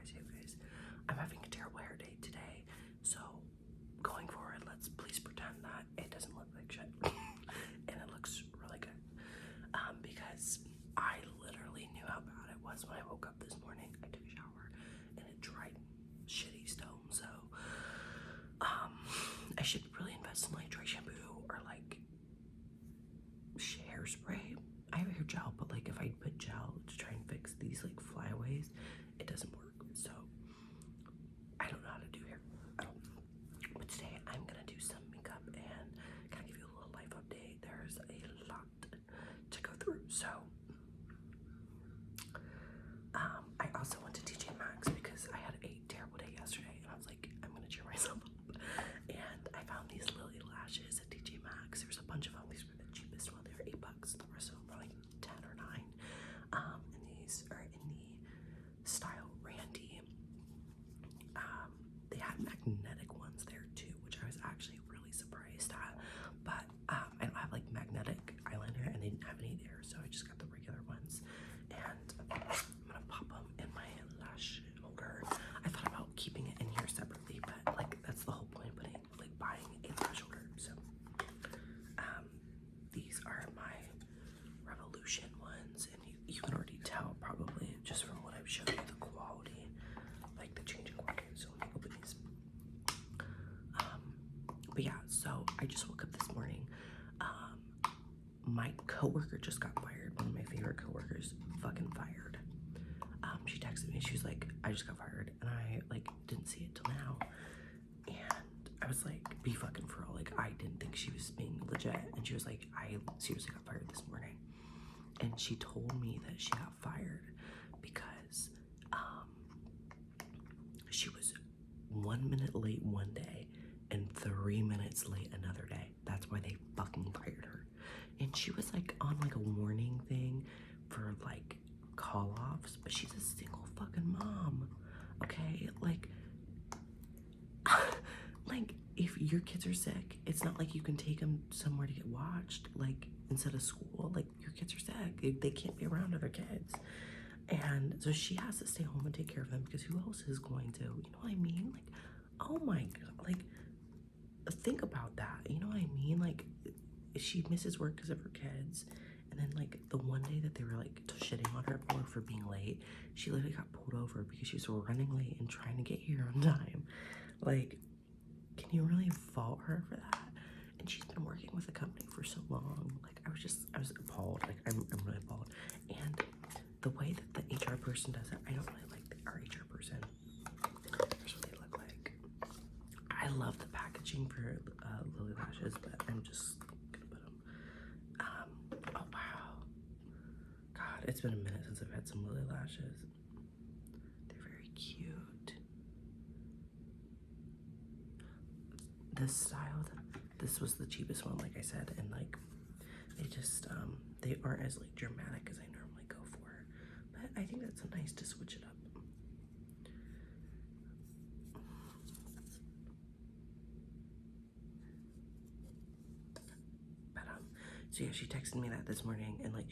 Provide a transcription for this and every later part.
surprise you guys. I'm having a terrible hair day today, so going forward, let's please pretend that it doesn't look like shit and it looks really good. Because I literally knew how bad it was when I woke up this morning. I took a shower and it dried shitty still, so I should really invest in like dry shampoo or like hairspray. I have hair gel, but like if I put gel to try and fix these like flyaways, it doesn't work. So I don't know how to do hair at all. But today I'm gonna do some makeup and kind of give you a little life update. There's a lot to go through. So I also went to TJ Maxx because I had a terrible day yesterday, and I was like, I'm gonna cheer myself up. And I found these Lily lashes at TJ Maxx. There's a bunch of them. These were the cheapest one. They were $8. The rest of them were like 10 or 9. And these are in the style Randy. They had magnetic ones there too, which I was actually really surprised at. But I don't have like magnetic eyeliner, and they didn't have any there, so I just got the regular ones. And I'm gonna pop them in my lash holder. I thought about keeping it in here separately, but like that's the whole point of putting like buying a lash holder. So these are my Revolution ones, and you can already tell probably just from what I've showed you the quality, like the change in quality. So let me open these. But yeah, so I just woke up this morning. My coworker just got fired. One of my favorite coworkers fucking fired. She texted me. She was like, I just got fired, and I like didn't see it till now. And I was like, be fucking for real. Like, I didn't think she was being legit. And she was like, I seriously got fired this morning. And she told me that she got fired because she was 1 minute late one day and 3 minutes late another day. That's why they fucking fired her. And she was like on like a warning thing for like call-offs, but she's a single fucking mom. Okay, like like if your kids are sick, it's not like you can take them somewhere to get watched, like instead of school. Like your kids are sick, they can't be around other kids, and so she has to stay home and take care of them because who else is going to? You know what I mean? Like, oh my god, like think about that. You know what I mean? Like she misses work because of her kids, and then like the one day that they were like shitting on her for being late, she literally got pulled over because she was running late and trying to get here on time. Like, can you really fault her for that? And she's been working with the company for so long. Like I was appalled. Like I'm really appalled. And the way that the HR person does it, I don't really like our HR person. Here's what they look like. I love the packaging for Lily lashes, but I'm just gonna put them. Oh wow, God, it's been a minute since I've had some Lily lashes. They're very cute. This style, this was the cheapest one, like I said, and like they just they aren't as like dramatic as I normally go for, but I think that's nice to switch it up. But so yeah, she texted me that this morning, and like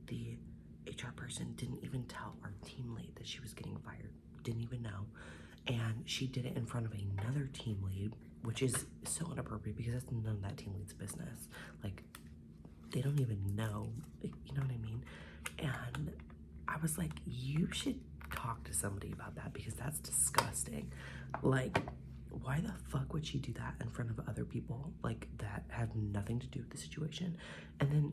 the HR person didn't even tell our team lead that she was getting fired. Didn't even know. And she did it in front of another team lead, which is so inappropriate because that's none of that team lead's business. Like, they don't even know, like, you know what I mean? And I was like, you should talk to somebody about that because that's disgusting. Like, why the fuck would she do that in front of other people, like, that have nothing to do with the situation? And then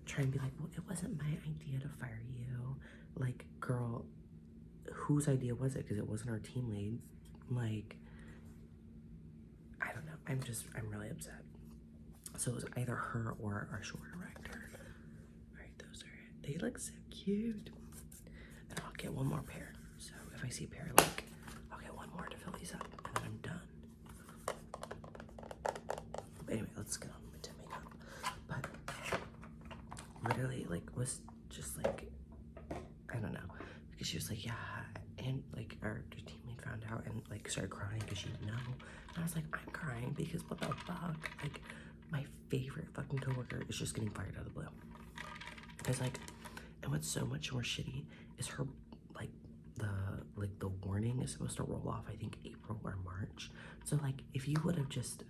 try and be like, well, it wasn't my idea to fire you. Like, girl, whose idea was it? Because it wasn't our team lead. Like, I don't know. I'm really upset. So it was either her or our shore director. All right, those are it. They look so cute. And I'll get one more pair. So if I see a pair I like, I'll get one more to fill these up, and then I'm done. But anyway, let's get on with the makeup. But literally, like, was just like, I don't know, because she was like, yeah, and like our team lead found out and like started crying because she didn't know. And I was like, I'm crying because what the fuck? Like, my favorite fucking coworker is just getting fired out of the blue. It's like, and what's so much more shitty is her, like the warning is supposed to roll off, I think, April or March. So, like, if you would have just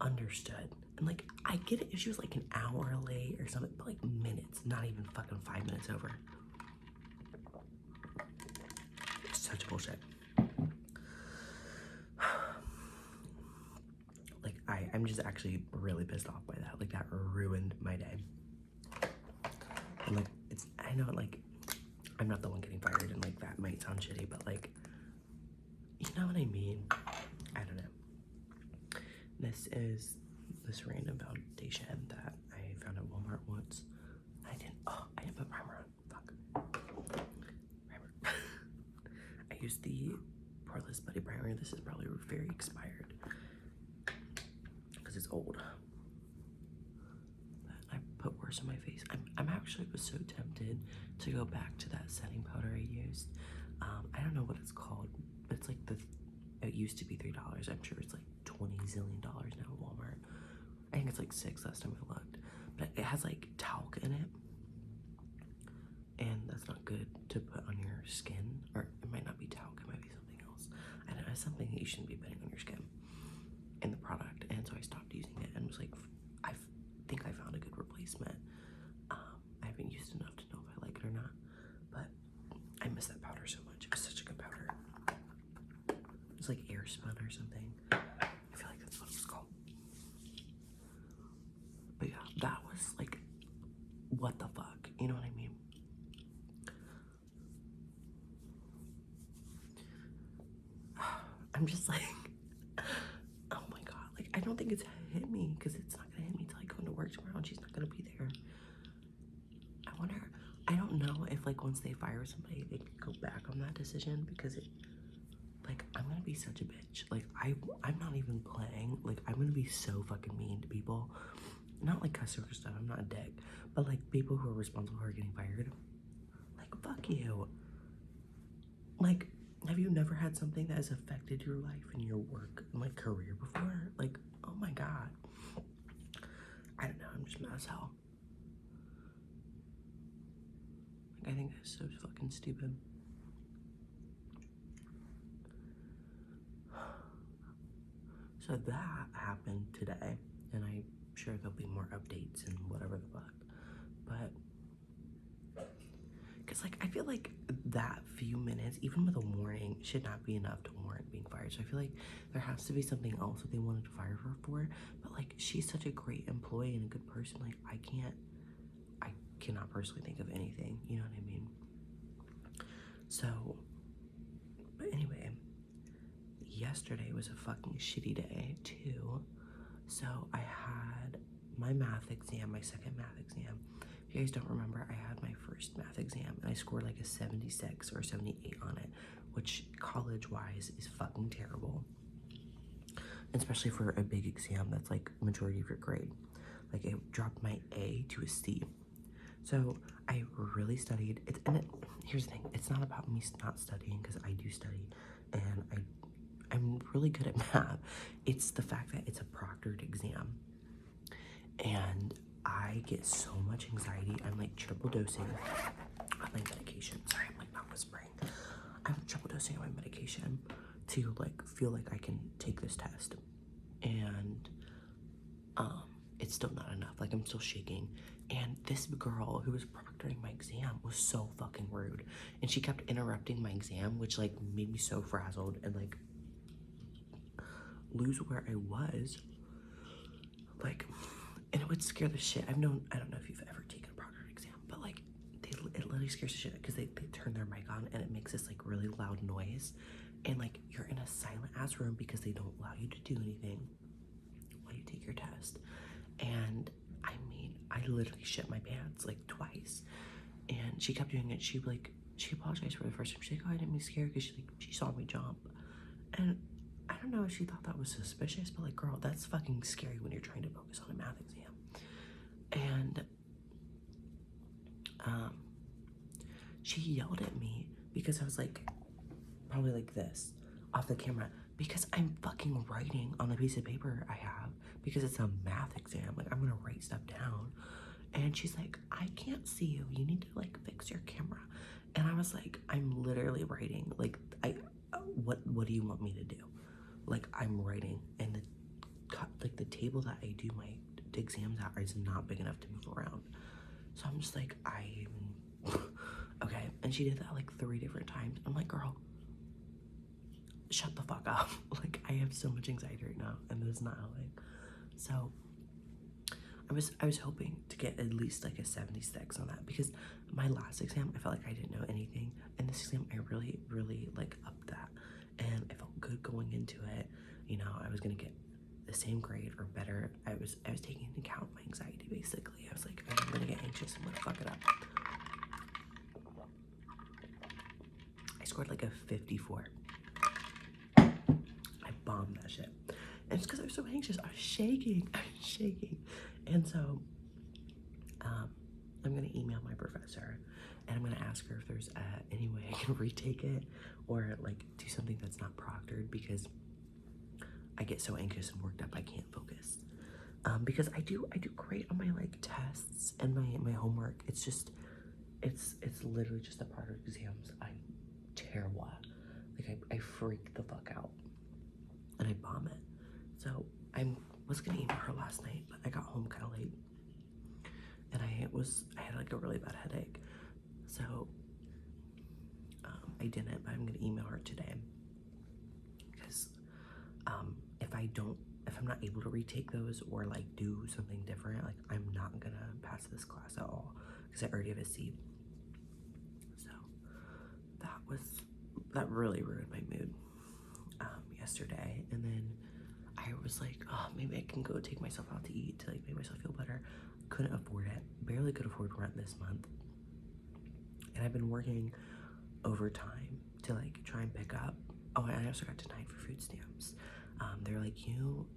understood, and like, I get it if she was like an hour late or something, but like minutes, not even fucking 5 minutes over. It's such bullshit. Like, I'm just actually really pissed off by that. Like, that ruined my day. And like, I know, like, I'm not the one getting fired, and like, that might sound shitty, but like, you know what I mean? I don't know. This is this random foundation that I found at Walmart once. I didn't put primer on. Fuck. Primer. I used the Poreless Buddy Primer. This is probably very expired because it's old. But I put worse on my face. I'm actually was so tempted to go back to that setting powder I used. I don't know what it's called, but it's like it used to be $3. I'm sure it's like $20 zillion now at Walmart. I think it's like $6 last time I looked. But it has like talc in it. And that's not good to put on your skin. Or it might not be talc, it might be something else. I don't know, it's something that you shouldn't be putting on your skin in the product. And so I stopped using it and was like, I think I found a good replacement. I haven't used enough to know if I like it or not. But I miss that powder so much. It was such a good powder. It's like air spun or something. I feel like that's what it was called. But yeah, that was like, what the fuck? You know what I mean? I'm just like, oh my god. Like, I don't think it's hit me because it's not gonna hit me till I go into work tomorrow and she's not gonna be there. I don't know if like once they fire somebody, they can go back on that decision because it, like, I'm gonna be such a bitch. Like, I'm not even playing. Like, I'm gonna be so fucking mean to people. Not like customer stuff, I'm not a dick. But like people who are responsible for getting fired. Like, fuck you. Like, have you never had something that has affected your life and your work and like career before? Like, oh my god. I don't know, I'm just mad as hell. Like, I think that's so fucking stupid. So that happened today, and I'm sure there'll be more updates and whatever the fuck. But, because like, I feel like that few minutes, even with a warning, should not be enough to warrant being fired. So I feel like there has to be something else that they wanted to fire her for. But like, she's such a great employee and a good person. Like, I cannot personally think of anything. You know what I mean? So, but anyway, yesterday was a fucking shitty day too. So I had my math exam, my second math exam. If you guys don't remember, I had my first math exam and I scored like a 76 or 78 on it, which college-wise is fucking terrible. Especially for a big exam that's like majority of your grade. Like, it dropped my A to a C. So I really studied. Here's the thing, it's not about me not studying, because I do study and I'm really good at math. It's the fact that it's a proctored exam and I get so much anxiety. I'm like triple dosing on my medication. Sorry, I'm like not whispering. I'm triple dosing on my medication to like feel like I can take this test, and it's still not enough. Like, I'm still shaking. And this girl who was proctoring my exam was so fucking rude, and she kept interrupting my exam, which like made me so frazzled and like lose where I was. Like, and it would scare the shit. I don't know if you've ever taken a proctored exam, but like, it literally scares the shit because they turn their mic on and it makes this like really loud noise, and like, you're in a silent ass room because they don't allow you to do anything while you take your test. And I mean, I literally shit my pants like twice, and she kept doing it. She apologized for the first time. She's like, oh, I didn't mean to scare her, because she saw me jump. And I don't know if she thought that was suspicious, but like, girl, that's fucking scary when you're trying to focus on a math exam. And she yelled at me because I was like, probably like this off the camera, because I'm fucking writing on a piece of paper I have, because it's a math exam. Like, I'm gonna write stuff down. And she's like, I can't see you. You need to like fix your camera. And I was like, I'm literally writing. Like, what do you want me to do? Like, I'm writing, and the table that I do my exams at is not big enough to move around. So I'm just like, okay. And she did that like 3 different times. I'm like, girl, shut the fuck up. Like, I have so much anxiety right now, and this is not helping. So I was hoping to get at least like a 76 on that, because my last exam, I felt like I didn't know anything, and this exam, I really, really like upped that, and I felt good going into it. You know, I was gonna get the same grade or better. I was taking into account my anxiety, basically. I was like, I'm gonna get anxious, I'm gonna fuck it up. I scored like a 54. I bombed that shit. And it's because I was so anxious. I was shaking. And so I'm gonna email my professor, and I'm gonna ask her if there's any way I can retake it, or like do something that's not proctored, because I get so anxious and worked up I can't focus. Because I do great on my like tests and my homework. It's just it's literally just a part of exams I'm terrible at. Like I freak the fuck out and I bomb it. So I was gonna email her last night, but I got home kind of late, and I had like a really bad headache, so I didn't. But I'm gonna email her today, because if I'm not able to retake those or like do something different, like I'm not gonna pass this class at all, because I already have a C. So that really ruined my mood yesterday. And then I was like, oh, maybe I can go take myself out to eat to like make myself feel better. Couldn't afford it. Barely could afford rent this month. And I've been working overtime to like try and pick up. Oh, and I also got denied for food stamps. They're like,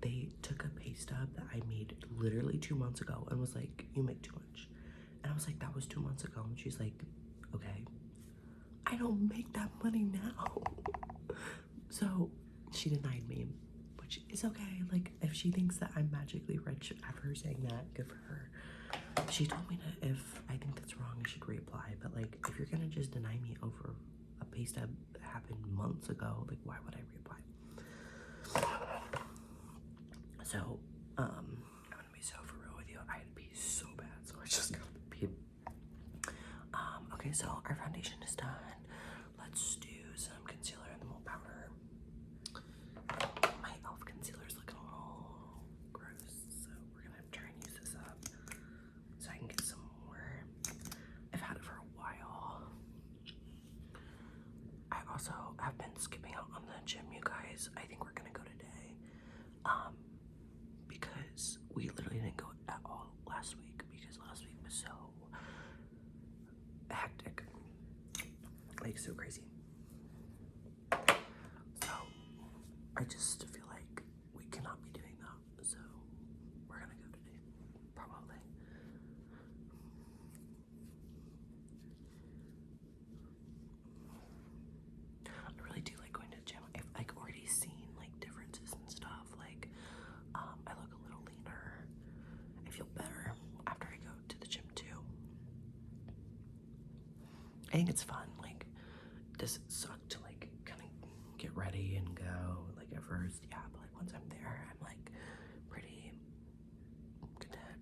they took a pay stub that I made literally 2 months ago and was like, you make too much. And I was like, that was 2 months ago. And she's like, okay, I don't make that money now. So she denied me, which is okay. Like, if she thinks that I'm magically rich after her saying that, good for her. She told me that if I think that's wrong, I should reapply. But like, if you're gonna just deny me over a pay stub that happened months ago, like, why would I reapply? So, I'm gonna be so for real with you. I had to pee so bad, so I just got to pee. Okay, so our foundation is done. Let's do some concealer and then we'll powder. My e.l.f. concealer is looking a little gross, so we're gonna try and use this up so I can get some more. I've had it for a while. I also have been skipping out on the gym, you guys. I think we're gonna go today. Because we literally didn't go at all last week, because last week was so hectic. Like, so crazy. So I just feel like we cannot be doing that. So we're gonna go today. Probably. I really do like going to the gym. I've like already seen like differences and stuff. Like, I look a little leaner. I feel better after I go to the gym too. I think it's fun. Like, does it suck to like kind of get ready and go like at first? Yeah, but like once I'm there, I'm like pretty content.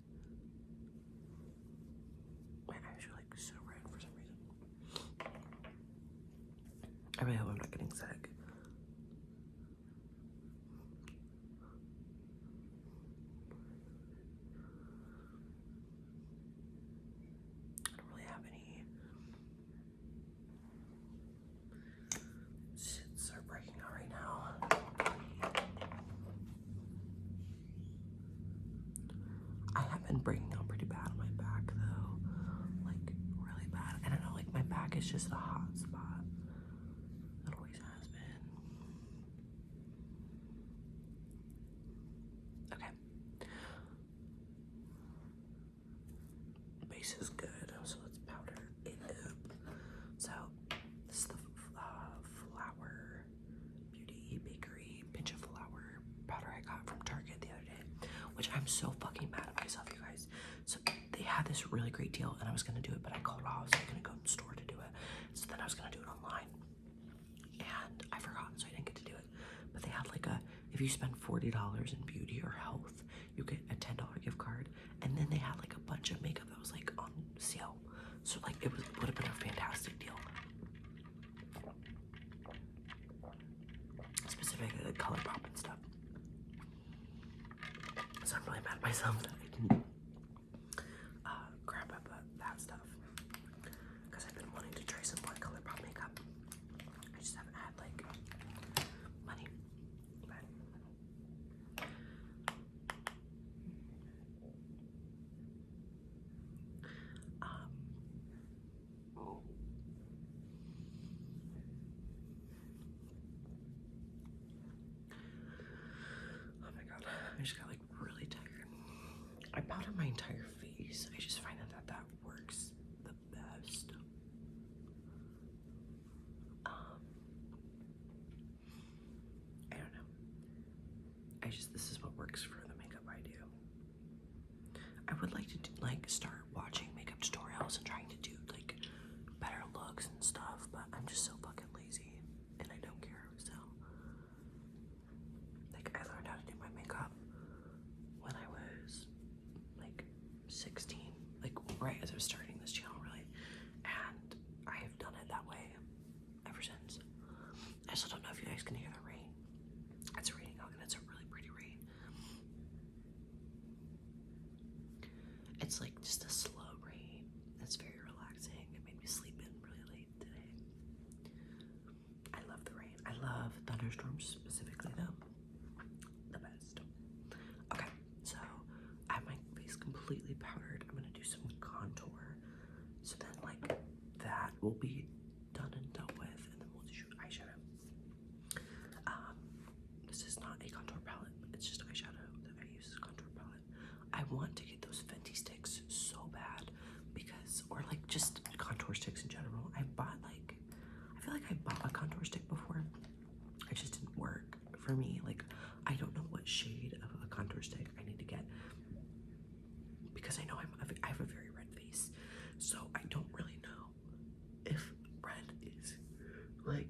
My eyes are like so red for some reason. I really hope I'm not getting sick. I don't really have any. Shits are breaking out right now. I have been breaking out pretty bad on my back though. Like, really bad. I don't know, like my back is just a hot spot. It always has been. Okay. Base is good, so let's powder it up. So this is the Flower Beauty Bakery Pinch of Flour powder I got from Target the other day, which I'm so fucking mad at myself, you guys. So they had this really great deal, and I was gonna do it, but I called off, so I was gonna go to the store to do it. So then I was gonna do it online, and I forgot, so I didn't if you spend $40 in beauty or health, you get a $10 gift card. And then they had like a bunch of makeup that was like on sale. So like it would have been a fantastic deal. Specifically like ColourPop and stuff. So I'm really mad at myself that I didn't grab up that stuff. Because I've been wanting to try some more ColourPop makeup. I just haven't had like money. Oh my god, I just got like really tired. I powder my entire face. I just find that works the best. I don't know. This is what works for the makeup I do. I would like to start watching makeup tutorials and trying to do like better looks and stuff, but I'm just so fucking lazy and I don't care. So like I learned how to do my makeup when I was like 16, like right as I was starting this channel really, and I have done it that way ever since. I still don't know if you guys can hear the rain. It's raining out and it's a really pretty rain. It's like just a slow rain. It's very relaxing. It made me sleep in really late today. I love the rain. I love thunderstorms specifically though. The best. Okay, so I have my face completely powdered. I'm gonna do some contour. So then like that will be done and dealt with, and then we'll do eyeshadow. This is not a contour palette, it's just eyeshadow that I use as a contour palette. I want to get those Fenty sticks so bad because, or like just contour sticks in general. I feel like I bought a contour stick before. It just didn't work for me. Like, I don't know what shade of a contour stick I need to get because I know I have a very red face. So I don't really know if red is like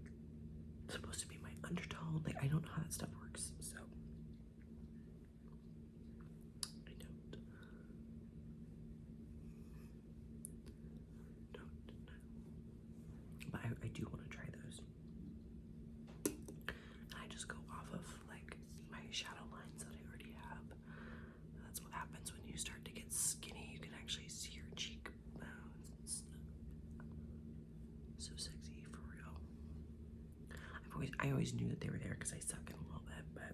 supposed to be my undertone. Like, I don't know how that stuff works. So I don't know. But I do want to try those. And I just go off of like my shadow lines that I already have. That's what happens when you start to get skinny. You can actually see your cheekbones and stuff. So sexy for real. I always knew that they were there because I suck in a little bit, but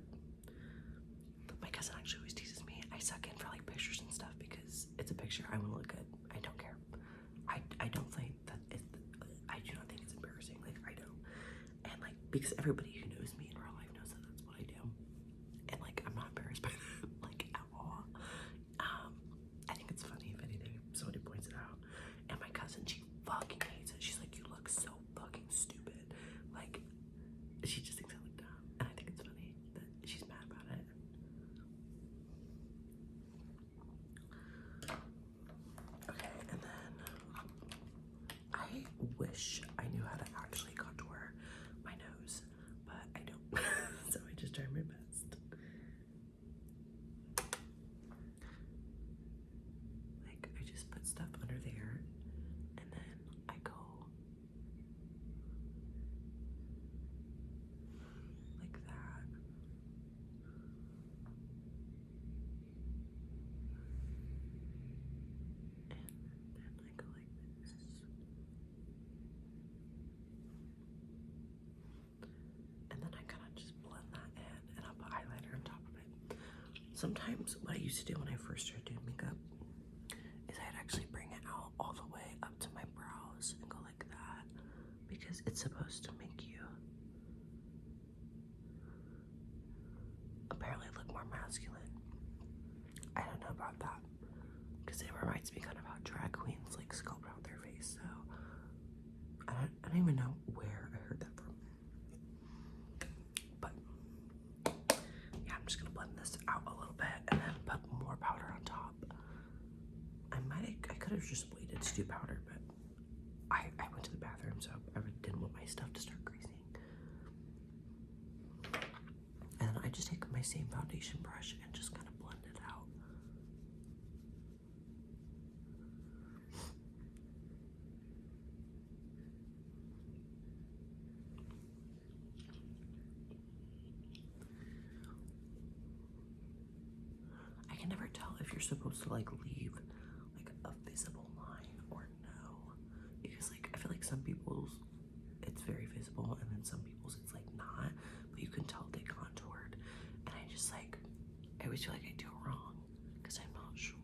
my cousin actually always teases me I suck in for like pictures and stuff because it's a picture. I want to look good. I don't care. I don't think that I do not think it's embarrassing. Like, I don't. And like, because everybody who knows me in real life knows that that's what I do. And like, I'm not embarrassed by that, like, at all. I think it's funny, if anything, if somebody points it out. And my cousin, she fucking hates it. She's like, you look so fucking stupid. Like, she just thinks I look dumb. And I think it's funny that she's mad about it. Okay, and then I wish I knew how to actually contour my nose, but I don't. So I just try my best. Like, I just put stuff under there, and then I go like that. And then I go like this. And then I kind of just blend that in, and I'll put highlighter on top of it. Sometimes what I used to do when I first started doing makeup is I'd actually bring it out all the way up to my brows and go like that because it's supposed to make you apparently look more masculine. I don't know about that because it reminds me kind of how drag queens like sculpt out their face. So I don't even know where I heard that from. But yeah, I'm just gonna blend this out a little bit and then put more powder on top. I could have just waited to do powder, but I went to the bathroom, so I didn't want my stuff to start greasing. And then I just take my same foundation brush and just kind of blend it out. I can never tell if you're supposed to like leave like a visible line or no, because like I feel like some people's it's very visible and then some people's it's like not, but you can tell they contoured, and I just like I always feel like I do it wrong because I'm not sure.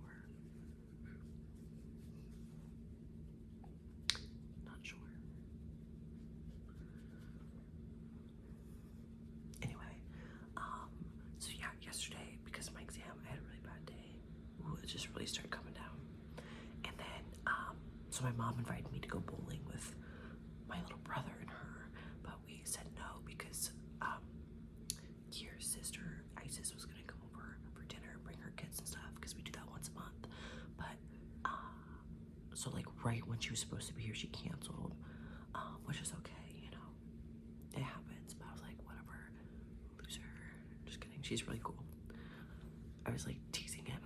Not sure. Anyway, so yeah, yesterday because of my exam I had a really bad day. Ooh, it just really started coming down. And then so my mom invited me to go bowling with my little brother and her, but we said no because Kier's sister Isis was gonna come over for dinner and bring her kids and stuff because we do that once a month. But so like right when she was supposed to be here, she canceled, which is okay, you know, it happens. But I was like, whatever, loser. Just kidding. She's really cool. I was like teasing him,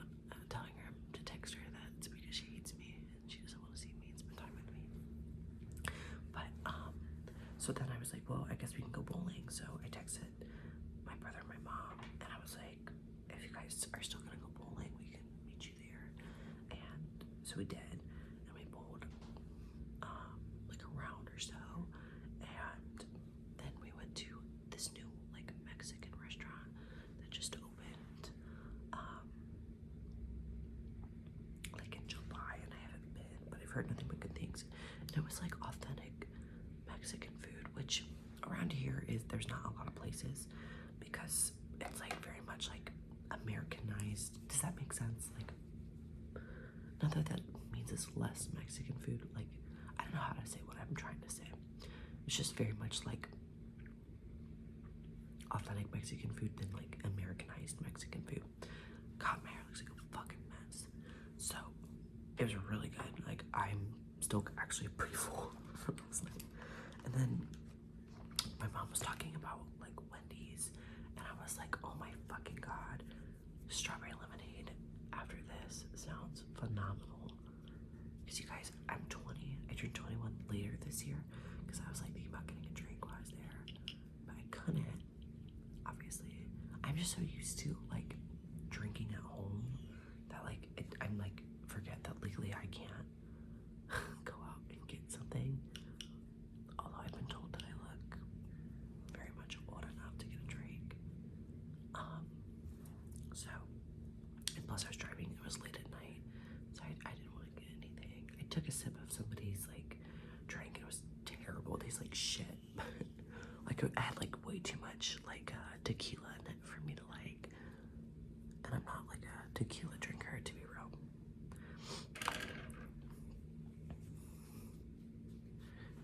telling her to text her that it's because she hates me and she doesn't want to see me and spend time with me. But so then I was like, well, I guess we can go bowling. So I texted my brother and my mom, and I was like, if you guys are still gonna go bowling, we can meet you there. And so we did, and we bowled like a round or so, and then we went to this new like Mexican restaurant that just opened like in July, and I haven't been, but I've heard nothing but good things. And it was like authentic Mexican food, which around here is there's not a lot of places because it's like very much like Americanized. Does that make sense? Like, not that that means it's less Mexican food. Like, I don't know how to say what I'm trying to say. It's just very much like authentic Mexican food than like Americanized Mexican food. God, my hair looks like a fucking mess. So it was really good. Like, I'm still actually pretty full from last night. And then my mom was talking about like Wendy's, and I was like, oh my fucking god, strawberry lemonade after this sounds phenomenal. Because you guys, I'm 20. I turned 21 later this year because I was like thinking about getting a drink while I was there, but I couldn't, obviously. I'm just so used to like drinking at home that like I'm like forget that legally I can't go out and get something. Although I've been told that I look very much old enough to get a drink. So, and plus I was driving, it was late at night, so I didn't want to get anything. I took a sip of somebody's like drink, and it was terrible. It tastes like shit. Like I had like way too much like tequila in it for me to like, and I'm not like a tequila drinker, to be real.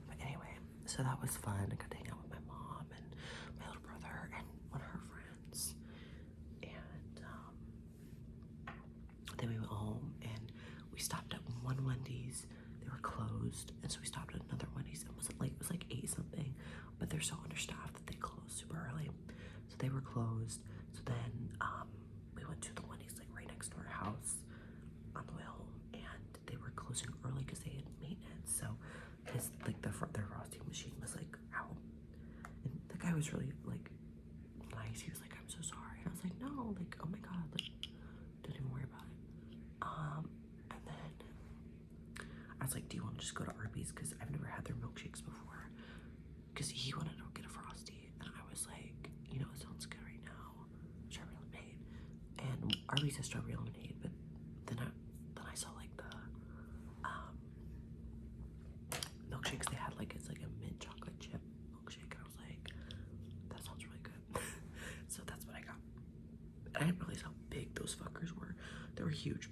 But anyway, so that was fun. I got to hang out with my mom and my little brother and one of her friends, and then we went home and we stopped at one Wendy's. They were closed, and so we stopped at another Wendy's. It wasn't late, it was like 8 something, but they're so understaffed that they closed super early, so they were closed. So then we went to the Wendy's like right next to our house on the way home, and they were closing early because they had maintenance. So his like their frosting machine was like out, and the guy was really like nice. He was like, I'm so sorry, and I was like, no, like, oh my god, like, don't even worry about it. And then I was like, do you want to just go to Arby's, because I've never had their milkshakes before, because he wanted to get a Frosty, and I was like, you know, it sounds good right now, strawberry lemonade. And Arby's has strawberry lemonade, but then I saw like the milkshakes they had, like it's like a mint chocolate chip milkshake, and I was like, that sounds really good. So that's what I got. And I didn't realize how big those fuckers were. They were huge,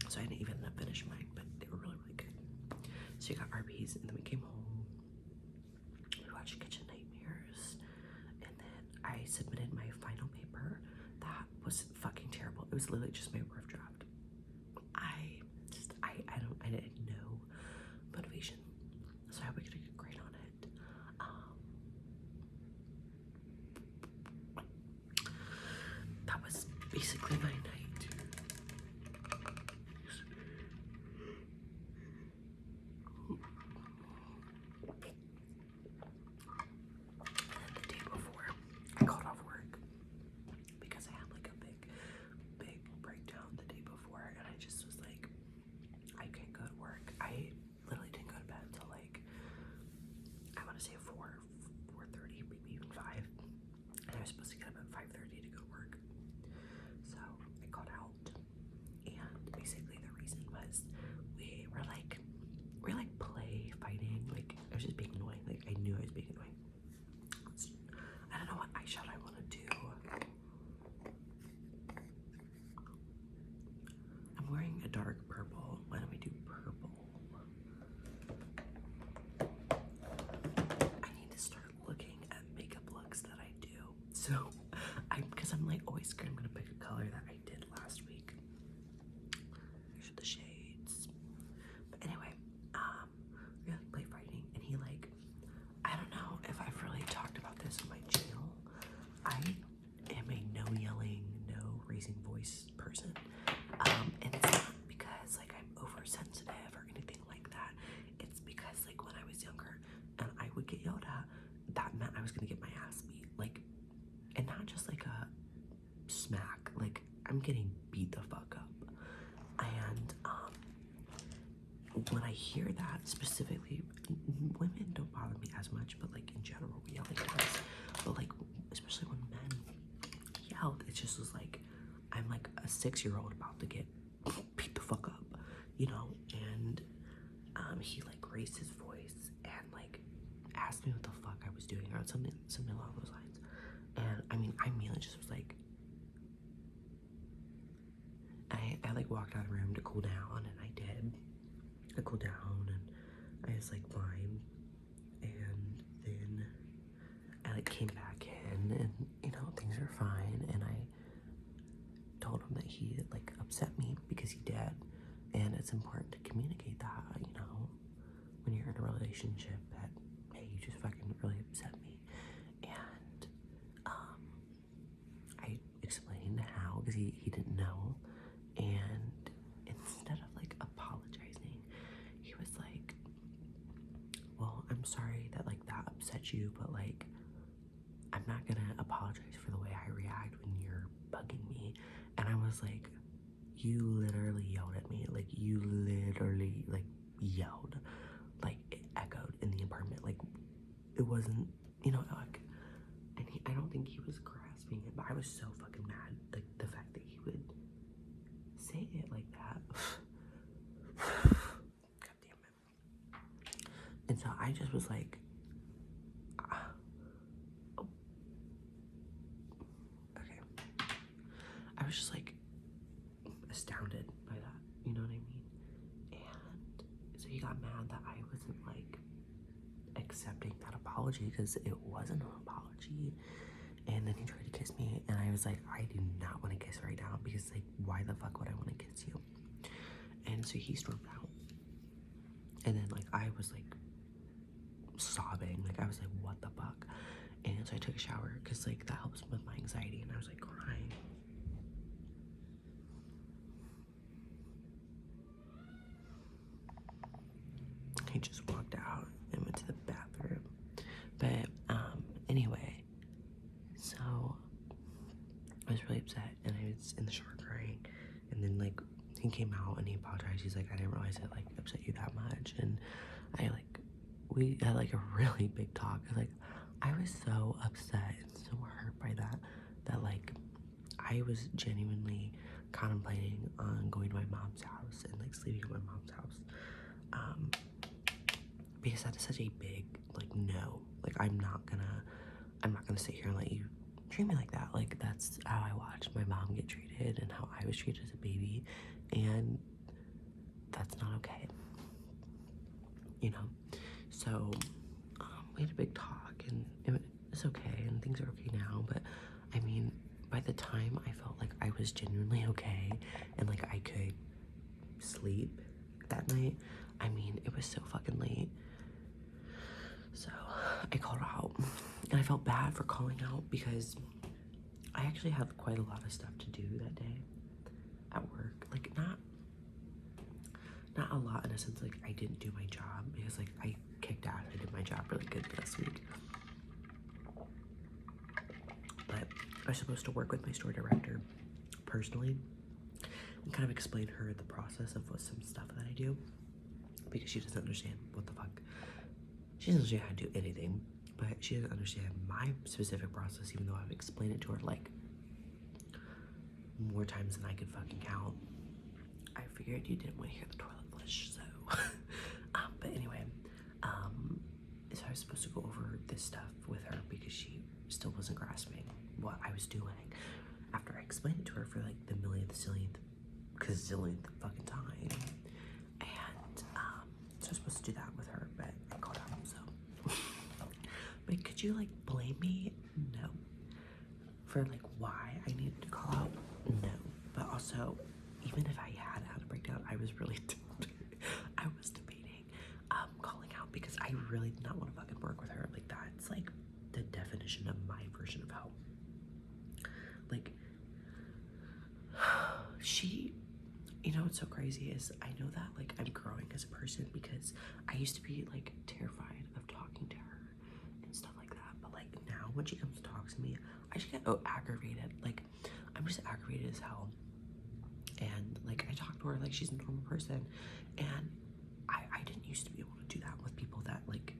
so I didn't even end up finishing mine, but they were really, really good. So you got Arby's, and then we came home, we watched Kitchen Nightmares, and then I submitted my final paper. That was fucking terrible. It was literally just my rough draft. I had no motivation, so I hope I get a good grade on it. that was basically my night. And the day before, I called off work because I had like a big breakdown the day before, and I just was like, I can't go to work. I literally didn't go to bed until like, I want to say 4:30, maybe even 5. And I was supposed to get up at 5:30 to go to work. So I got out, and basically the reason was we were like play fighting. Like I was just being annoying. Like I knew I was being annoying. I don't know what eyeshadow I want to do. I'm wearing a dark purple. Why don't we do purple? I need to start looking at makeup looks that I do. So, because I'm like always scared I'm gonna pick a color that I did last week. These are the shades. But anyway, we had play fighting, and he like, I don't know if I've really talked about this on my channel. I am a no yelling, no raising voice person. And it's not because like I'm oversensitive or anything like that. It's because like when I was younger and I would get yelled at, that meant I was gonna get my ass beat. Like, and not just like a smack, like I'm getting beat the fuck up. And when I hear that specifically, women don't bother me as much, but like in general, yelling does. But like, especially when men yelled, it just was like, I'm like a 6-year-old about to get beat the fuck up, you know? And he like raised his voice and like asked me what the fuck I was doing or something along those lines. And I mean, I immediately just was like, I like walked out of the room to cool down, and I did. I cooled down and I was like fine, and then I like came back in, and you know, things are fine, and I told him that he like upset me because he did, and it's important to communicate that, you know, when you're in a relationship, that hey, you just fucking really upset me. And I explained how, because he didn't know, and instead of like apologizing, he was like, well, I'm sorry that like that upset you, but like I'm not gonna apologize for the way I react when you're bugging me. And I was like, you literally yelled at me. Like you literally like yelled. Like it echoed in the apartment. Like it wasn't, you know, like, and I don't think he was grasping it, but I was so fucking mad. Like the fact that he would say it like that. God damn it. And so I just was like, okay. I was just like astounded by that, you know what I mean? And so he got mad that I wasn't like accepting that apology, because it wasn't an apology. And then he tried to kiss me, and I was like, I do not want to kiss right now, because like, why the fuck would I want to kiss you? And so he stormed out, and then like I was like sobbing, like I was like, what the fuck? And so I took a shower, because like that helps with my anxiety, and I was like crying. He just walked out and went to the bathroom. But anyway, so I was really upset, and I was in the shower crying, and then like he came out and he apologized. He's like, I didn't realize it like upset you that much. And we had like a really big talk. Like I was so upset and so hurt by that like I was genuinely contemplating on going to my mom's house and like sleeping at my mom's house, because that is such a big like no. Like I'm not gonna sit here and let you treat me like that. Like that's how I watched my mom get treated and how I was treated as a baby, and that's not okay, you know? So we had a big talk, and it's okay, and things are okay now. But I mean, by the time I felt like I was genuinely okay and like I could sleep that night, I mean, it was so fucking late. So I called out, and I felt bad for calling out, because I actually had quite a lot of stuff to do that day at work. Like, not a lot in a sense, like, I didn't do my job because, like, I kicked ass. I did my job really good this week. But I was supposed to work with my store director personally and kind of explain her the process of what some stuff that I do, because she doesn't understand what the fuck. She doesn't understand how to do anything, but she doesn't understand my specific process, even though I've explained it to her like more times than I could fucking count. I figured you didn't want to hear the toilet flush, so. But anyway, so I was supposed to go over this stuff with her because she still wasn't grasping what I was doing after I explained it to her for like the millionth, gazillionth fucking time. And so I was supposed to do that with her, but I called out, so. But could you like blame me? No. For like why I needed to call out? No. But also, even if I had a breakdown, I was really I was debating calling out because I really did not want to fucking work with her. Like, that's like the definition of my version of hell. Like, she, you know what's so crazy is I know that like I'm growing as a person because I used to be like terrified of talking to her and stuff like that. But like now when she comes to talk to me, I just get aggravated. Like, I'm just aggravated as hell. And like I talk to her like she's a normal person, and I didn't used to be able to do that with people that like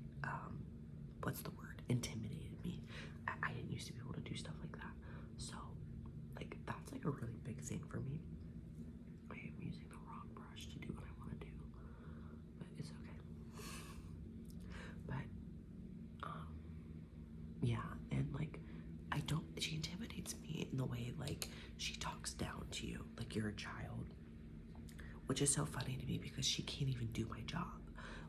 what's the word, intimidated me. I didn't used to be able to do stuff like that. So like that's like a really big thing for me. I am using the wrong brush to do what I want to do, but it's okay. But yeah, and like she intimidates me in the way like she talks down to you like you're a child, which is so funny to me because she can't even do my job.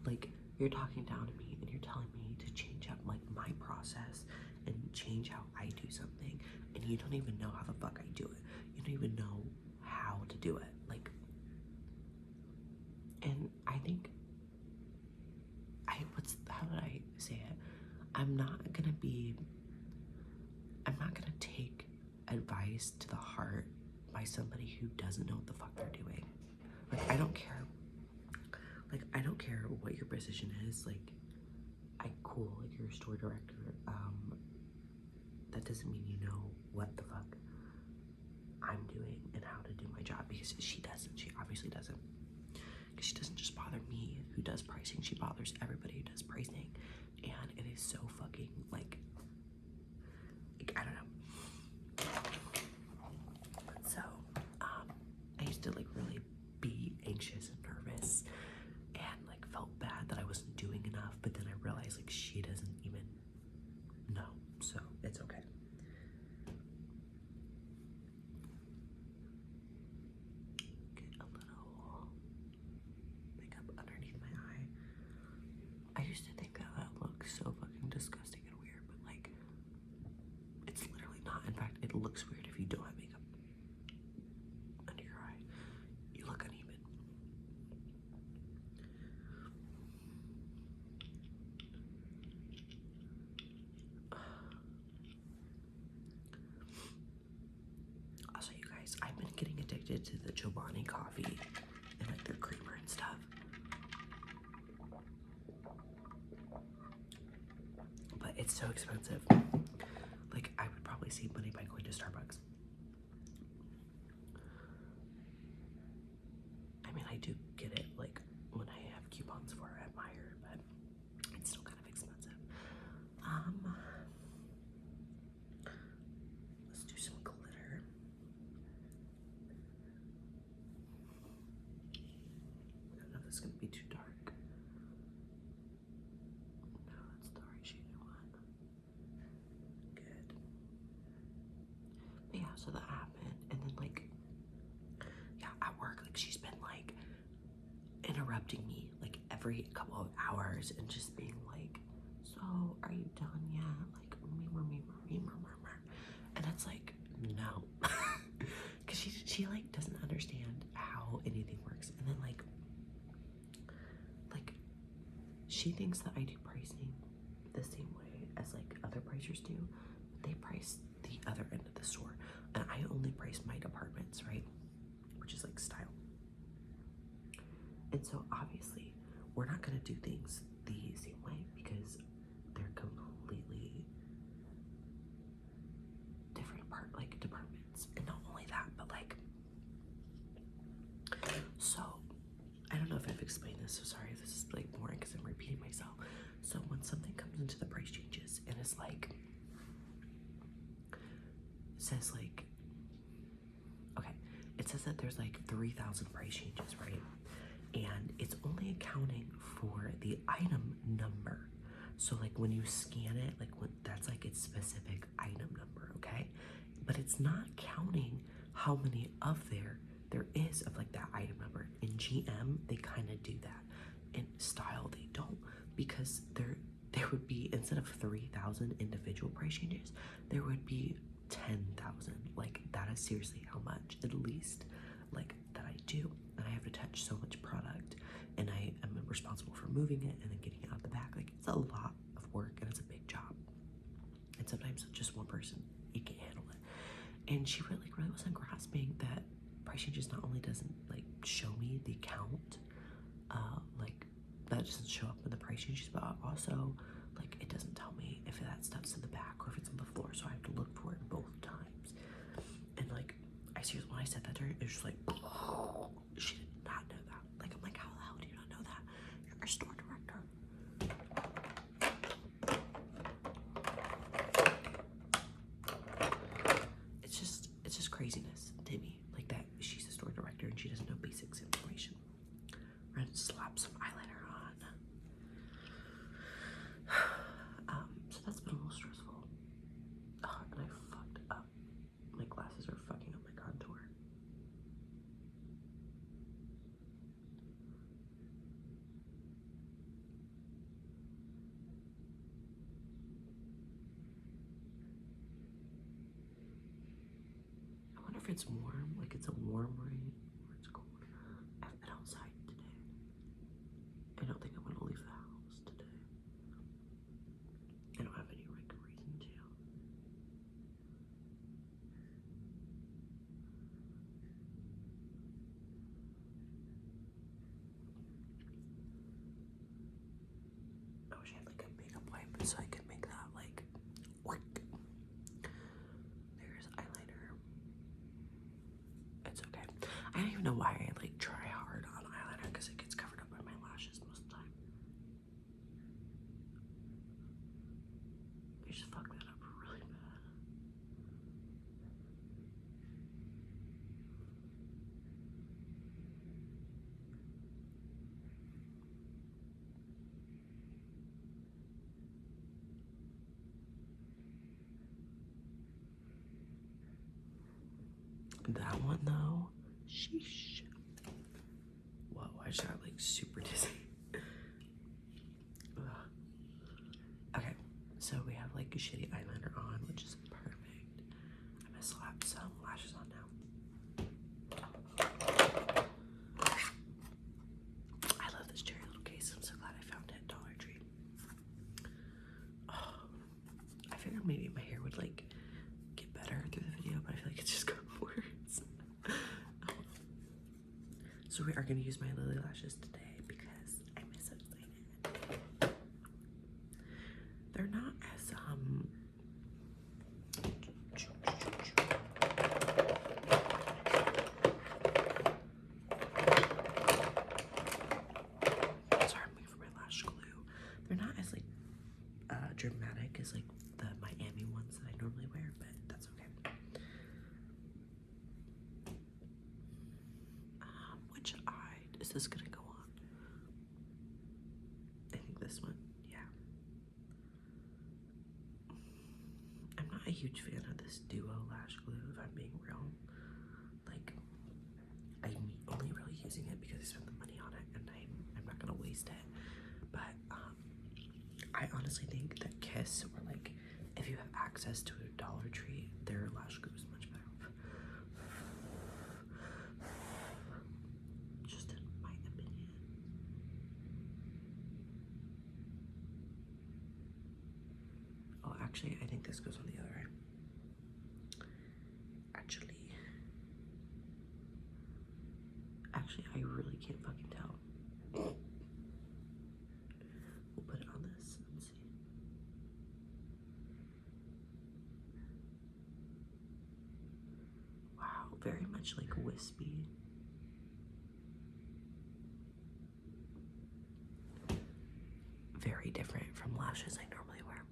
Like, you're talking down to me and you're telling me to change up like my process and change how I do something, and you don't even know how the fuck I do it. You don't even know how to do it. Like, and I think how did I say it? I'm not gonna take advice to the heart by somebody who doesn't know what the fuck they're doing. Like, I don't care. Like, I don't care what your position is. Like, cool, like, you're a store director. That doesn't mean you know what the fuck I'm doing and how to do my job, because she doesn't. She obviously doesn't. Because she doesn't just bother me who does pricing. She bothers everybody who does pricing. And it is so fucking, like I don't know. So, I used to like really be anxious and nervous and like felt bad that I wasn't doing enough, but then I realized like she doesn't even know, so it's okay. Get a little makeup underneath my eye. I used to think that looks so fucking disgusting and weird, but like it's literally not. In fact, it looks weird if you don't have makeup under your eye. You look uneven. Also, you guys, I've been getting addicted to the Chobani coffee and like their creamer and stuff. But it's so expensive. Like, I would probably save money by going to Starbucks. I mean, I do get it, like, when I have coupons for it at Meijer, but it's still kind of expensive. Let's do some glitter. I don't know if this is gonna be too dark. No, that's the right shade I want. Good. But yeah, so that happened, and then like, yeah, at work, like she's been like interrupting me like every couple of hours and just being like, so are you done yet? Like, and it's like, no. Because she like doesn't understand how anything works. And then like she thinks that I do pricing the same way as like other pricers do. They price the other end of the store. gonna do things the same way because they're completely different departments. And not only that, but like, so I don't know if I've explained this, so sorry if this is like boring because I'm repeating myself. So when something comes into the price changes and it's like, says like, okay, it says that there's like 3,000 price changes, right? And it's only accounting for the item number. So like when you scan it, like that's like its specific item number, okay? But it's not counting how many of there is of like that item number. In GM, they kind of do that. In Style, they don't, because there would be, instead of 3,000 individual price changes, there would be 10,000. Like, that is seriously how much, at least, like, that I do. And I have to touch so much product, and I am responsible for moving it and then getting it out the back. Like, it's a lot of work, and it's a big job. And sometimes just one person, you can't handle it. And she really wasn't grasping that price changes not only doesn't like show me the count, like that doesn't show up in the price changes, but also like it doesn't tell me if that stuff's in the back or if it's on the floor, so I have to look for it both times. And like, I seriously, when I said that to her, it was just like, she did not know that. Like, I'm like, how the hell do you not know that? You're a store director. It's just craziness to me, like that she's a store director and she doesn't know basics information. We're gonna slap some eyeliner on. So that's been a little stressful. Oh, and I fucked up. My glasses are fucking up my contour. I wonder if it's warm, like it's a warm rain, or it's cold. I've been outside today. I don't think I'm gonna leave the house today. I don't have any like reason to. I wish I had like a makeup wipe so I could make that like work. There's eyeliner. It's okay. I don't even know why I like try hard on eyeliner because it gets covered up by my lashes most of the time. I just fuck that up really bad. That one though, sheesh. Whoa, I just got like super dizzy. Okay, so we have like a shitty eyeliner on, which is perfect. I'm gonna slap some lashes on now. I love this cherry little case. I'm so glad I found it at Dollar Tree. Oh, I figured maybe my hair would like get better through the video, but I feel like it's just got worse. So we are gonna use my Lily lashes today because I'm so excited. They're not as sorry, I'm waiting for my lash glue. They're not as like dramatic as like the Miami ones that I normally wear, but that's okay. Which eye is this gonna go on? I think this one, yeah. I'm not a huge fan of this duo lash glue, if I'm being real. Like, I'm only really using it because I spent the money on it, and I'm not gonna waste it. But I honestly think that Kiss, or like, if you have access to a Dollar Tree, their lash glue is much better. Just in my opinion. Oh, actually, I think this goes on the other eye. Actually, I really can't fucking tell. very much like wispy. Very different from lashes I normally wear.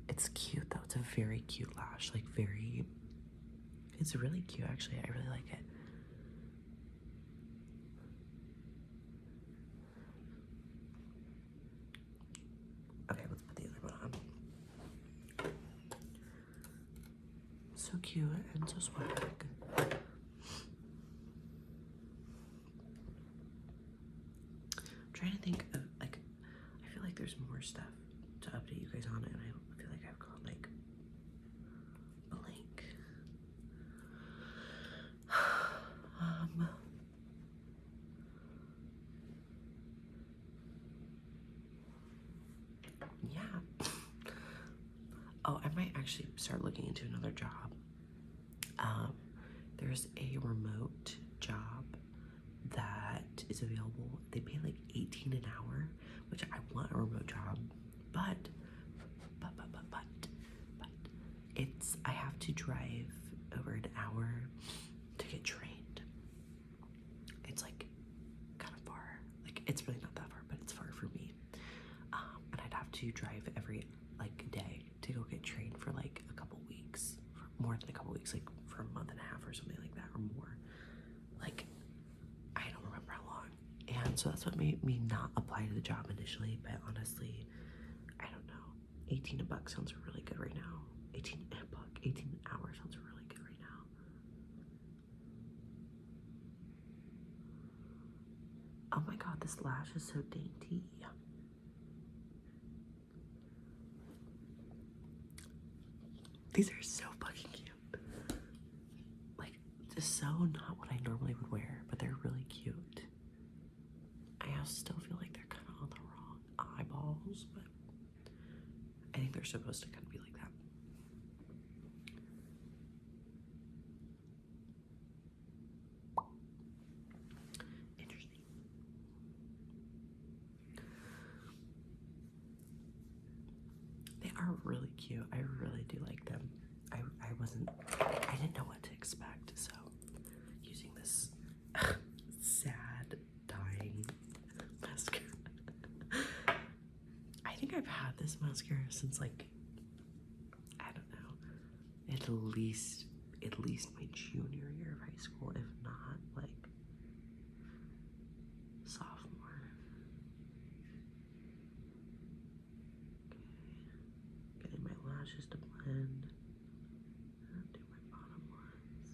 It's cute though. It's a very cute lash. Like very, it's really cute actually. I really like it. Okay, let's put the other one on. So cute and so swag. I'm trying to think of, like, I feel like there's more stuff to update you guys on, and I feel like I've got like blank. Yeah. Oh, I might actually start looking into another job. There's a remote job that is available. They pay like $18 an hour, which I want a remote job, but it's, I have to drive over an hour to get trained. It's like kind of far. Like, it's really not that far, but it's far for me. And I'd have to drive every like day to go get trained for like a couple weeks, for more than a couple weeks, like for a month and a half or something like that, or more. Like, I don't remember how long. And so that's what made me not apply to the job initially, but honestly, I don't know. 18 a buck sounds really good right now. 18 an hour sounds really good right now. Oh my god, this lash is so dainty. These are so fucking cute. Like, just so not what I normally would wear, but they're really cute. I still feel like they're kind of on the wrong eyeballs, but I think they're supposed to kind of be like that. Interesting. They are really cute. I really do like them. I didn't know what to expect, so using this sad, dying mascara. I think I've had this mascara since like, I don't know, at least my junior year of high school, if not like sophomore. Okay, getting my lashes to blend. Do my bottom ones.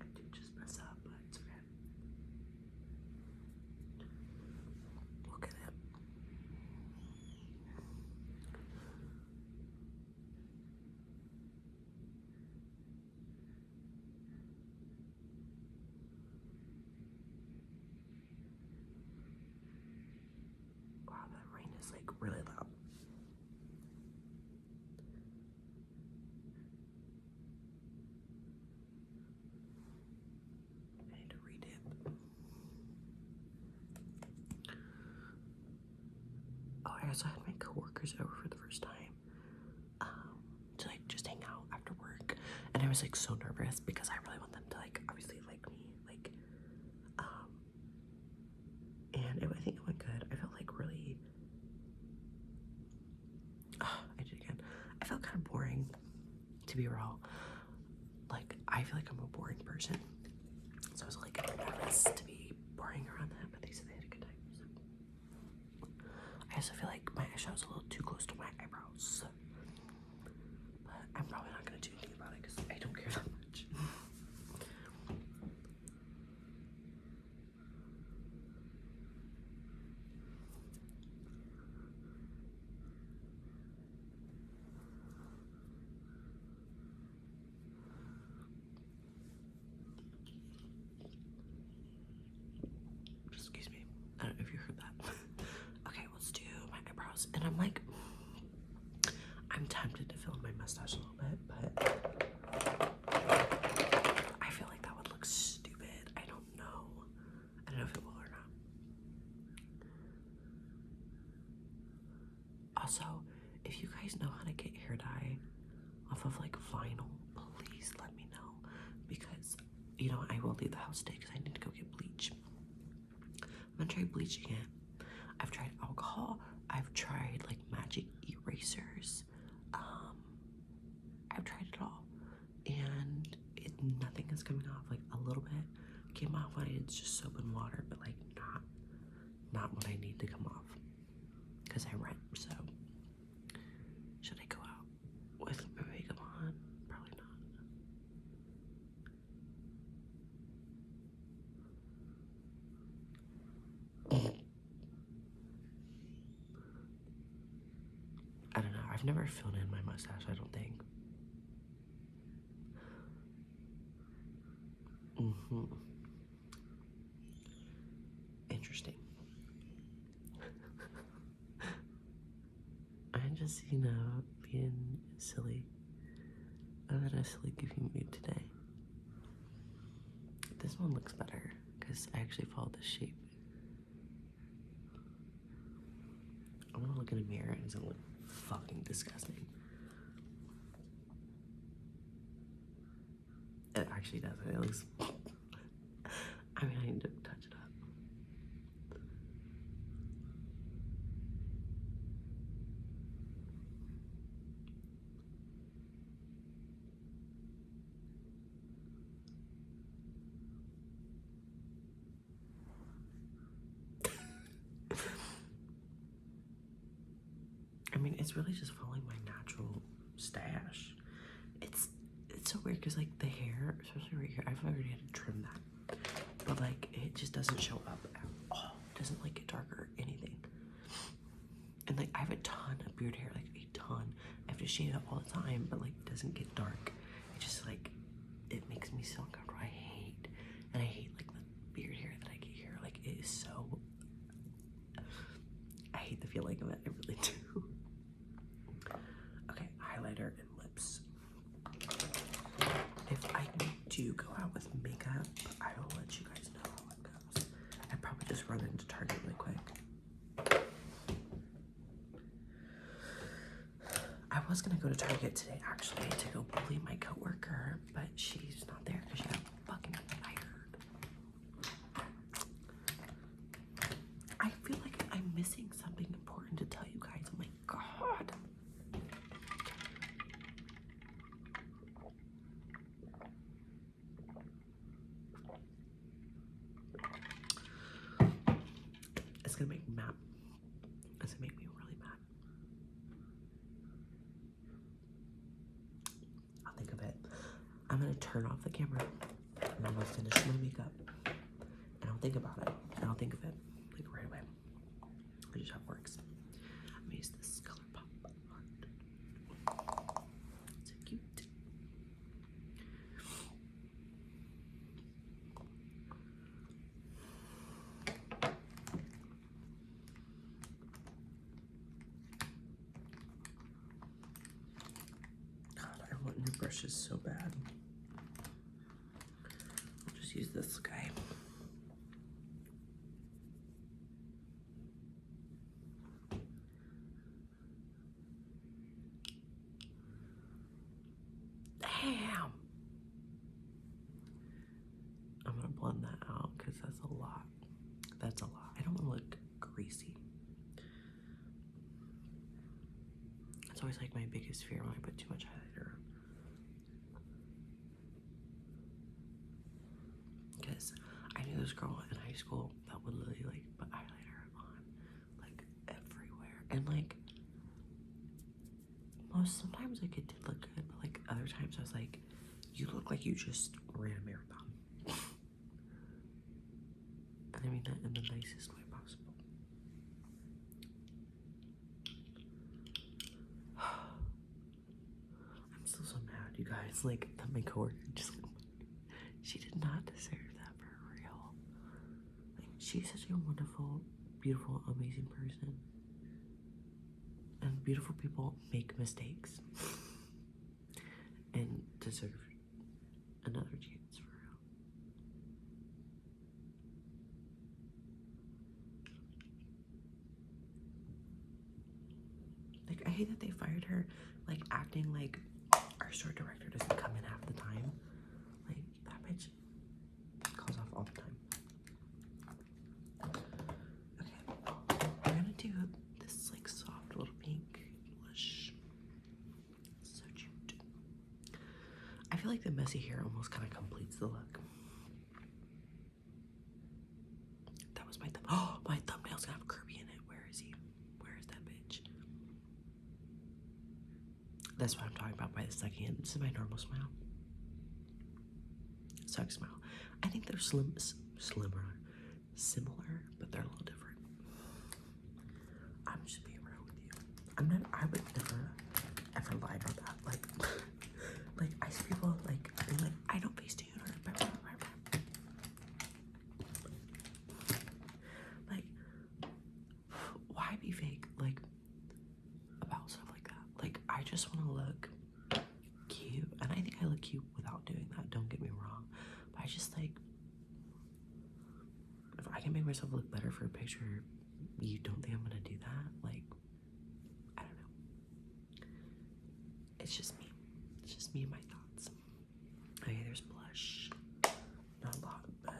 I do just mess up, but it's okay. Look at it. Wow, that rain is like really loud. I need to read it. Oh, I also had my coworkers over for the first time to like just hang out after work, and I was like so nervous because I really want them to like obviously like me, like and I think it went good. I felt like really I did again. I felt kind of boring, to be real. Like, I feel like I'm a boring person, so I was like nervous to be boring around them, but they said they had a good time. So. I also feel like my eyeshadow's a little too close to my eyebrows, but I'm probably not gonna do anything about it because I don't care that much. Excuse me. I don't know if you heard that. Okay, let's do my eyebrows. And I'm like, I'm tempted to fill in my mustache a little bit, but I feel know how to get hair dye off of like vinyl, please let me know, because you know I will leave the house today because I need to go get bleach. I'm gonna try bleaching it. I've tried alcohol. I've tried like magic erasers. I've tried it all, and nothing is coming off. Like a little bit came off when it's just soap and water, but like not what I need to come off because I rent. So should I go out with my makeup on? Probably not. I don't know. I've never filled in my mustache, I don't think. Interesting. I'm just, being silly. I'm in a silly, goofy mood today. This one looks better because I actually followed the shape. I'm gonna look in a mirror and it's gonna look fucking disgusting. It actually doesn't. It looks. I mean, I need to touch it up. I mean, it's really just following my natural stash. It's so weird because like the hair, especially right here, I've already had to trim that, but like it just doesn't show up at all. It doesn't like get darker or anything. And like I have a ton of beard hair, like a ton. I have to shave it up all the time, but like it doesn't get dark. It just like it makes me so uncomfortable. I hate like the beard hair that I get here. Like it is so. I hate the feeling of it. I really do. Okay, highlighter and lips. If I do go out with makeup, I will let you guys know how it goes. I probably just run into Target really quick. I was gonna go to Target today actually to go bully my coworker, but she's not there because she got fucking fired. I feel like I'm missing something important to tell you guys. Oh my god. It's gonna make me mad. It's gonna make me really mad. I'll think of it. I'm gonna turn off the camera and I'm gonna finish my makeup. And I'll think about it. And I'll think of it like right away. That's just how it works. I'm gonna use this color pop heart. It's so cute. God, I want new brushes so bad. I'll just use this guy. Damn. I'm gonna blend that out because that's a lot. That's a lot. I don't want to look greasy. It's always like my biggest fear when I put too much highlighter on. Because I knew this girl in high school that would literally like put highlighter on like everywhere. And like sometimes like it did look good, but like other times I was like, you look like you just ran a marathon. And I mean that in the nicest way possible. I'm still so mad, you guys. Like that my coworker just she did not deserve that for real. Like she's such a wonderful, beautiful, amazing person. And beautiful people make mistakes and deserve another chance for real. Like I hate that they fired her like acting like our store director doesn't come in half the time. Like that bitch calls off all the time. Okay, we're gonna do this like soft little pink blush. So cute. I feel like the messy hair almost kind of completes the look. That was my thumb. Oh, my thumbnail's gonna have Kirby in it. Where is he? Where is that bitch? That's what I'm talking about by the second. This is my normal smile. Suck smile. I think they're similar, but they're a little different. I'm just being real with you. I would never ever lie about that. Like I see people like being like, I don't face tune or like, why be fake? Like about stuff like that. Like I just want to look cute, and I think I look cute without doing that. Don't get me wrong, but I just like, if I can make myself look better for a picture, you don't think I'm gonna do that? Like, I don't know. It's just me. It's just me and my thoughts. Okay, there's blush. Not a lot, but.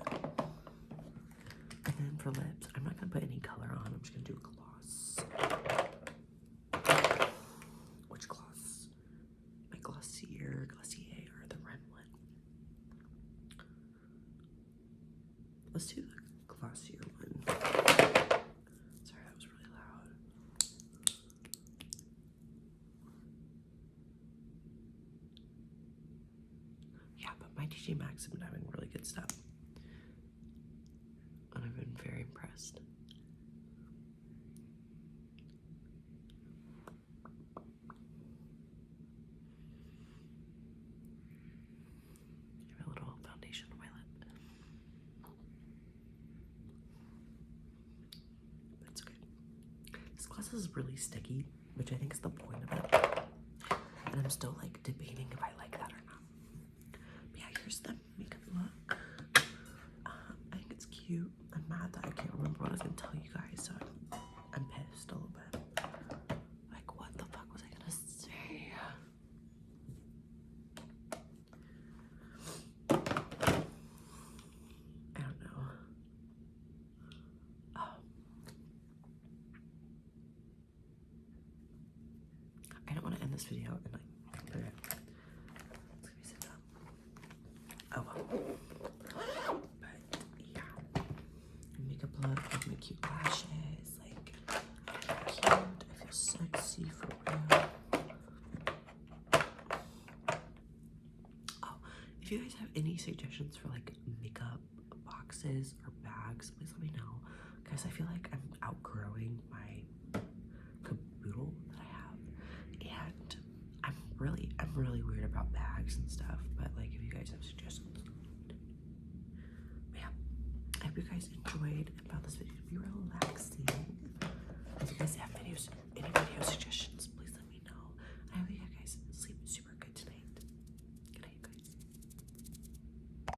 And then for lips, I'm not gonna put any color on. I'm just gonna do a gloss. Which gloss? My Glossier, or the red one. Let's do the Glossier one. Sorry, that was really loud. Yeah, but my TJ Maxx have been having really good stuff. And I've been very impressed. Give a little foundation on my lip. That's good. This gloss is really sticky, which I think is the point of it. And I'm still like debating if I like that or not. But yeah, here's the makeup look. I think it's cute. I'm mad that I can't remember what I was gonna tell you guys, so I'm pissed a little bit. Like, what the fuck was I gonna say? I don't know. Oh. I don't want to end this video and like, okay. Let's let me sit down. Oh well. But yeah. Makeup look, like my cute lashes, like cute. I feel sexy for real. Oh, if you guys have any suggestions for like makeup boxes or bags, please let me know. Guys, I feel like I'm outgrowing my caboodle that I have. And I'm really weird about bags and stuff, but like if you guys have suggestions. But yeah, I hope you guys enjoyed and found this video to be relaxing. If you guys have any video suggestions,